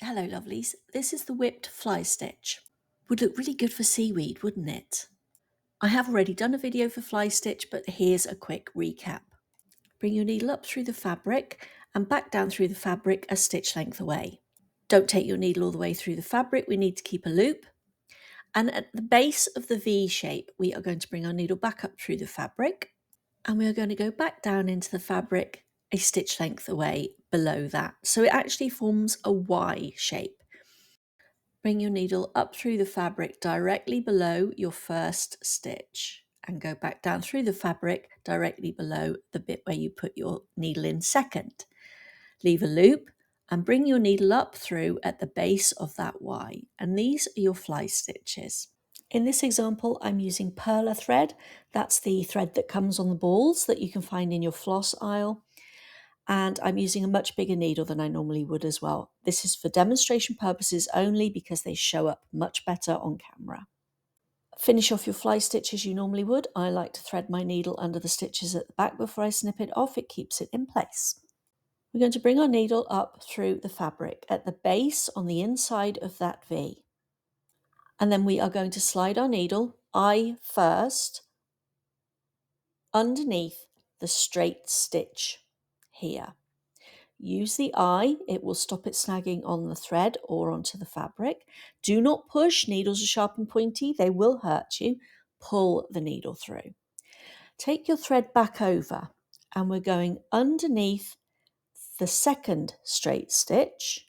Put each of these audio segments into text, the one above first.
Hello lovelies, this is the whipped fly stitch. Would look really good for seaweed, wouldn't it? I have already done a video for fly stitch, but here's a quick recap. Bring your needle up through the fabric and back down through the fabric a stitch length away. Don't take your needle all the way through the fabric, we need to keep a loop. And at the base of the V shape, we are going to bring our needle back up through the fabric and we are going to go back down into the fabric a stitch length away below that. So it actually forms a Y shape. Bring your needle up through the fabric directly below your first stitch and go back down through the fabric directly below the bit where you put your needle in second. Leave a loop and bring your needle up through at the base of that Y, and these are your fly stitches. In this example, I'm using perla thread. That's the thread that comes on the balls that you can find in your floss aisle. And I'm using a much bigger needle than I normally would as well. This is for demonstration purposes only because they show up much better on camera. Finish off your fly stitch as you normally would. I like to thread my needle under the stitches at the back before I snip it off. It keeps it in place. We're going to bring our needle up through the fabric at the base on the inside of that V. And then we are going to slide our needle, eye first, underneath the straight stitch here. Use the eye, it will stop it snagging on the thread or onto the fabric. Do not push, needles are sharp and pointy, they will hurt you. Pull the needle through. Take your thread back over and we're going underneath the second straight stitch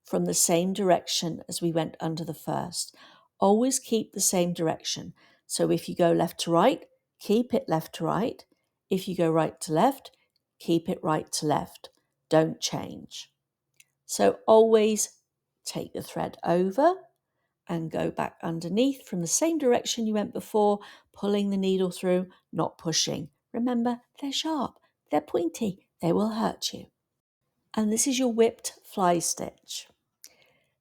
from the same direction as we went under the first. Always keep the same direction. So if you go left to right, keep it left to right. If you go right to left, keep it right to left. Don't change. So always take the thread over and go back underneath from the same direction you went before, pulling the needle through, not pushing. Remember, they're sharp, they're pointy, they will hurt you. And this is your whipped fly stitch.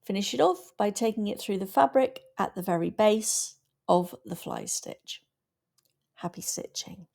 Finish it off by taking it through the fabric at the very base of the fly stitch. Happy stitching.